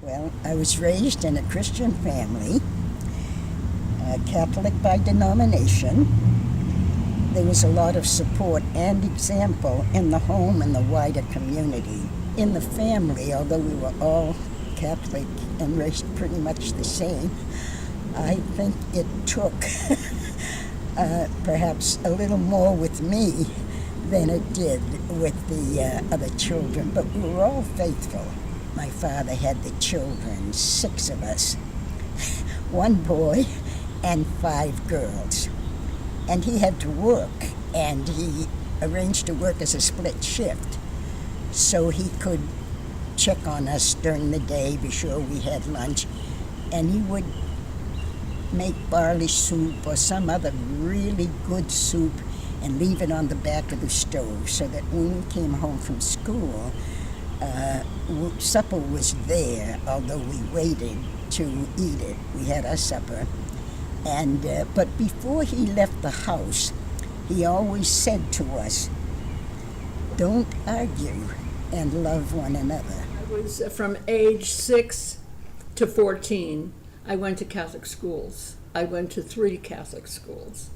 Well, I was raised in a Christian family, Catholic by denomination. There was a lot of support and example in the home and the wider community. In the family, although we were all Catholic and raised pretty much the same, I think it took perhaps a little more with me than it did with the other children, but we were all faithful. My father had the children, 6 of us, 1 boy and 5 girls. And he had to work, and he arranged to work as a split shift so he could check on us during the day, be sure we had lunch, and he would make barley soup or some other really good soup and leave it on the back of the stove so that when we came home from school, supper was there, although we waited to eat it. We had our supper. And but before he left the house, he always said to us, "Don't argue and love one another." I was from age 6 to 14. I went to Catholic schools. I went to 3 Catholic schools.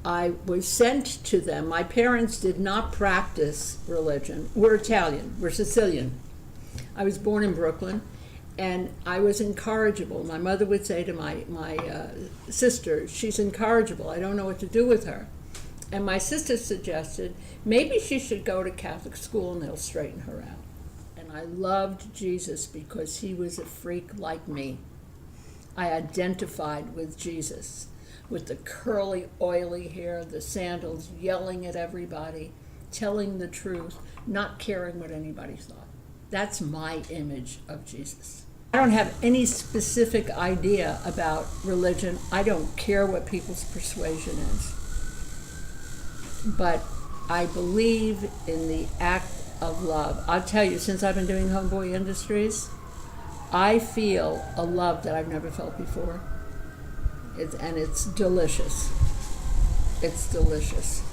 I was sent to them. My parents did not practice religion. We're Italian. We're Sicilian. I was born in Brooklyn, and I was incorrigible. My mother would say to my sister, "She's incorrigible. I don't know what to do with her." And my sister suggested maybe she should go to Catholic school and they'll straighten her out. And I loved Jesus because he was a freak like me. I identified with Jesus, with the curly, oily hair, the sandals, yelling at everybody, telling the truth, not caring what anybody thought. That's my image of Jesus. I don't have any specific idea about religion. I don't care what people's persuasion is. But I believe in the act of love. I'll tell you, since I've been doing Homeboy Industries, I feel a love that I've never felt before. And it's delicious. It's delicious.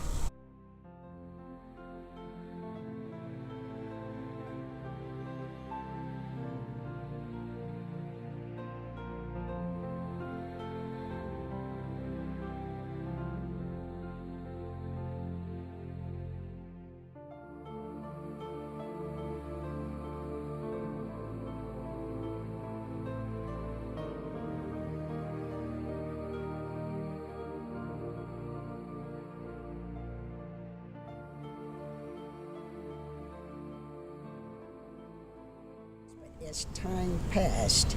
As time passed,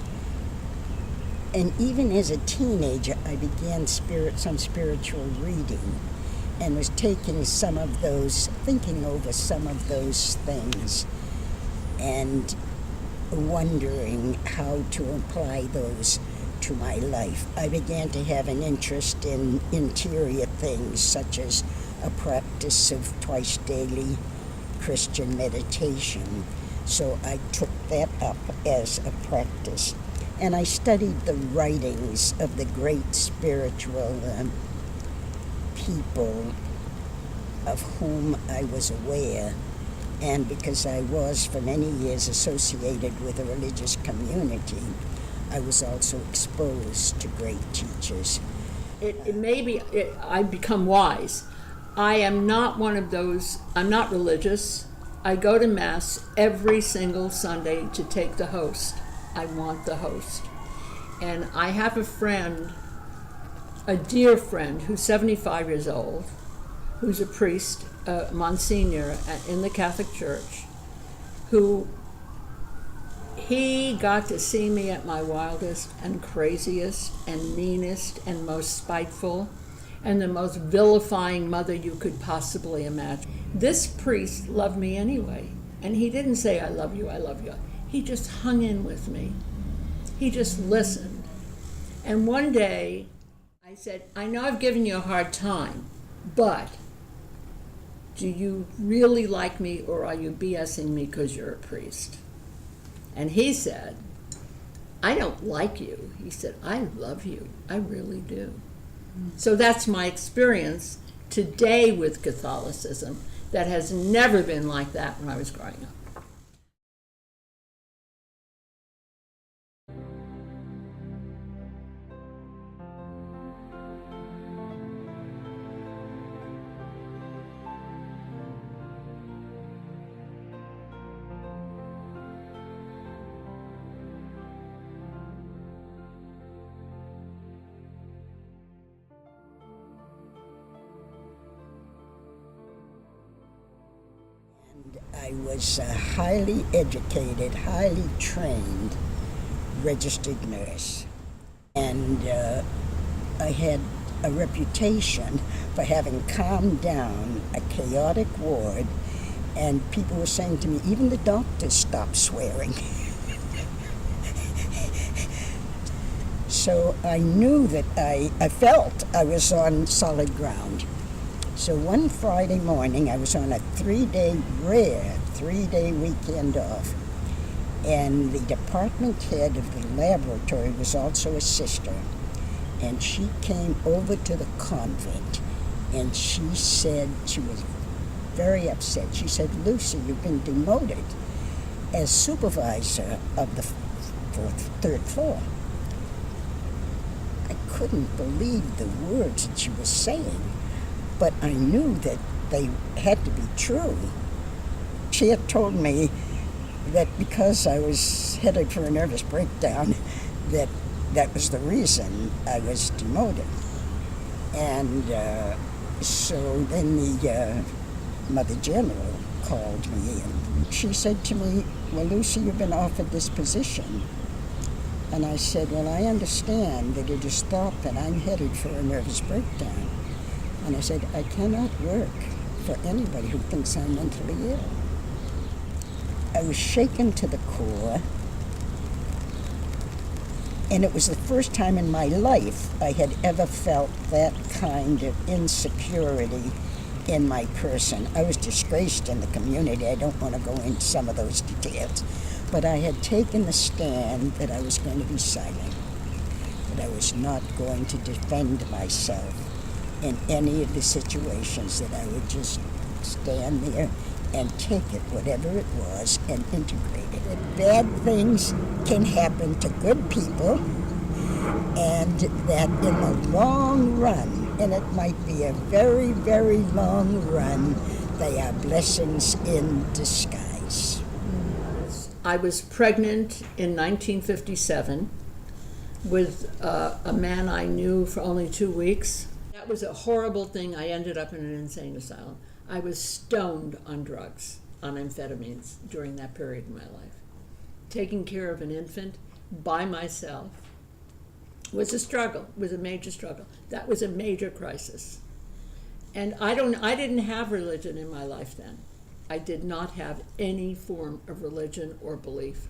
and even as a teenager, I began some spiritual reading and was taking some of those, thinking over some of those things and wondering how to apply those to my life. I began to have an interest in interior things such as a practice of twice daily Christian meditation. So I took that up as a practice. And I studied the writings of the great spiritual people of whom I was aware. And because I was for many years associated with a religious community, I was also exposed to great teachers. I become wise. I am not one of those, I'm not religious. I go to Mass every single Sunday to take the host. I want the host. And I have a friend, a dear friend, who's 75 years old, who's a priest, Monsignor in the Catholic Church, who he got to see me at my wildest and craziest and meanest and most spiteful and the most vilifying mother you could possibly imagine. This priest loved me anyway, and he didn't say, "I love you, I love you." He just hung in with me. He just listened. And one day, I said, "I know I've given you a hard time, but do you really like me, or are you BSing me because you're a priest?" And he said, "I don't like you." He said, "I love you. I really do." So that's my experience today with Catholicism that has never been like that when I was growing up. I was a highly educated, highly trained registered nurse. And I had a reputation for having calmed down a chaotic ward, and people were saying to me, even the doctors stopped swearing. So I knew that I felt I was on solid ground. So one Friday morning, I was on a rare three-day weekend off, and the department head of the laboratory was also a sister, and she came over to the convent, and she said, she was very upset. She said, Lucy, you've been demoted as supervisor of the third floor. I couldn't believe the words that she was saying, but I knew that they had to be true. She had told me that because I was headed for a nervous breakdown, that was the reason I was demoted. And so then the Mother General called me, and she said to me, well, Lucy, you've been offered this position. And I said, well, I understand that it is thought that I'm headed for a nervous breakdown. And I said, I cannot work for anybody who thinks I'm mentally ill. I was shaken to the core, and it was the first time in my life I had ever felt that kind of insecurity in my person. I was disgraced in the community. I don't want to go into some of those details. But I had taken the stand that I was going to be silent, that I was not going to defend myself in any of the situations, that I would just stand there and take it, whatever it was, and integrate it. That bad things can happen to good people, and that in the long run, and it might be a very, very long run, they are blessings in disguise. I was pregnant in 1957 with a man I knew for only 2 weeks. That was a horrible thing. I ended up in an insane asylum. I was stoned on drugs, on amphetamines during that period in my life. Taking care of an infant by myself was a struggle, was a major struggle. That was a major crisis. And I didn't have religion in my life then. I did not have any form of religion or belief.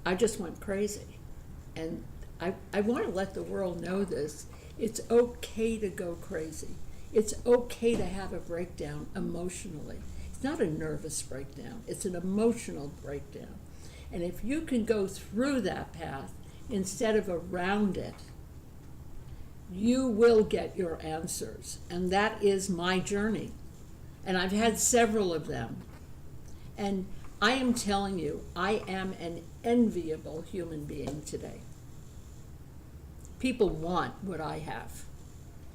I just went crazy. And I want to let the world know this. It's okay to go crazy. It's okay to have a breakdown emotionally. It's not a nervous breakdown. It's an emotional breakdown. And if you can go through that path instead of around it, you will get your answers. And that is my journey. And I've had several of them. And I am telling you, I am an enviable human being today. People want what I have,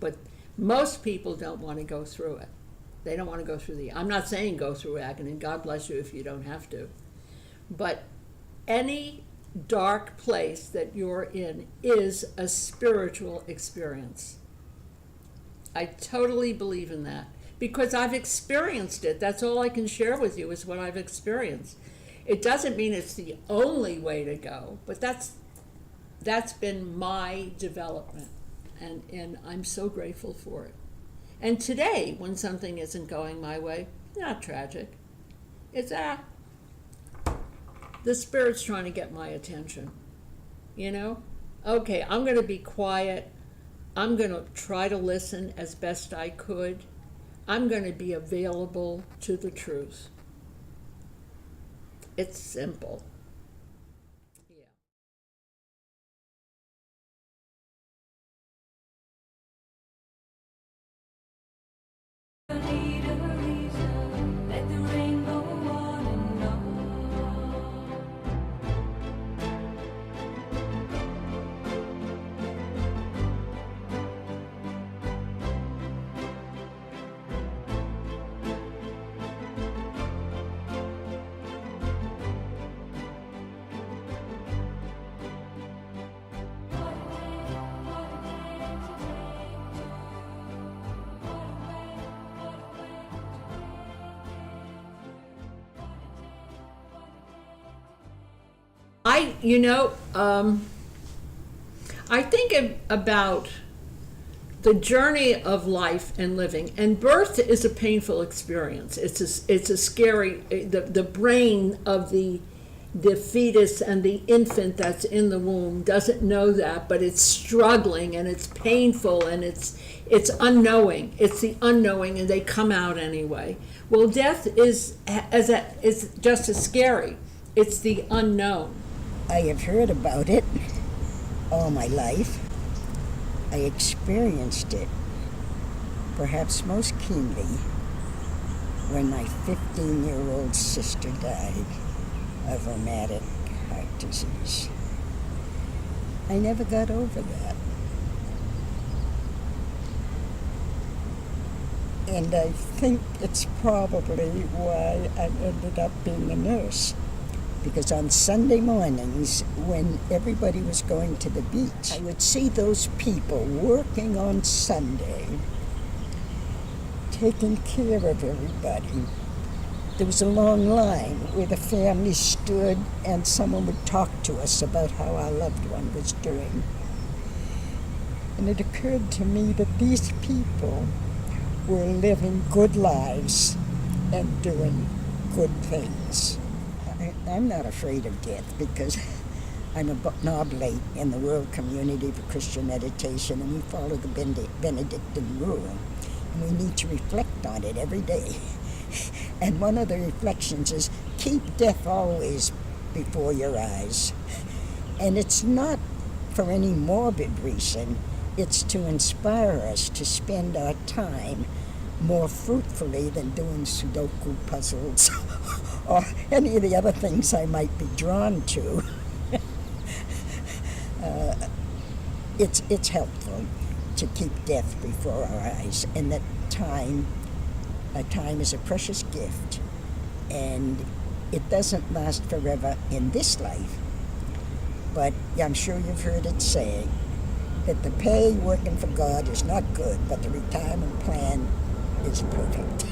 but most people don't want to go through it. They don't want to go through I'm not saying go through agony, God bless you if you don't have to, but any dark place that you're in is a spiritual experience. I totally believe in that because I've experienced it. That's all I can share with you is what I've experienced. It doesn't mean it's the only way to go, but that's been my development, and I'm so grateful for it. And today, when something isn't going my way, not tragic. It's the Spirit's trying to get my attention, you know? Okay, I'm going to be quiet. I'm going to try to listen as best I could. I'm going to be available to the truth. It's simple. I think about the journey of life and living, and birth is a painful experience. It's a scary, the brain of the fetus and the infant that's in the womb doesn't know that, but it's struggling and it's painful and it's unknowing. It's the unknowing, and they come out anyway. Well, death is just as scary. It's the unknown. I have heard about it all my life. I experienced it perhaps most keenly when my 15-year-old sister died of rheumatic heart disease. I never got over that. And I think it's probably why I ended up being a nurse. Because on Sunday mornings, when everybody was going to the beach, I would see those people working on Sunday, taking care of everybody. There was a long line where the family stood and someone would talk to us about how our loved one was doing. And it occurred to me that these people were living good lives and doing good things. I'm not afraid of death because I'm an oblate in the World Community for Christian Meditation, and we follow the Benedictine rule, and we need to reflect on it every day. And one of the reflections is keep death always before your eyes. And it's not for any morbid reason. It's to inspire us to spend our time more fruitfully than doing Sudoku puzzles or any of the other things I might be drawn to. It's helpful to keep death before our eyes, and that time is a precious gift, and it doesn't last forever in this life. But I'm sure you've heard it saying that the pay working for God is not good, but the retirement plan is perfect.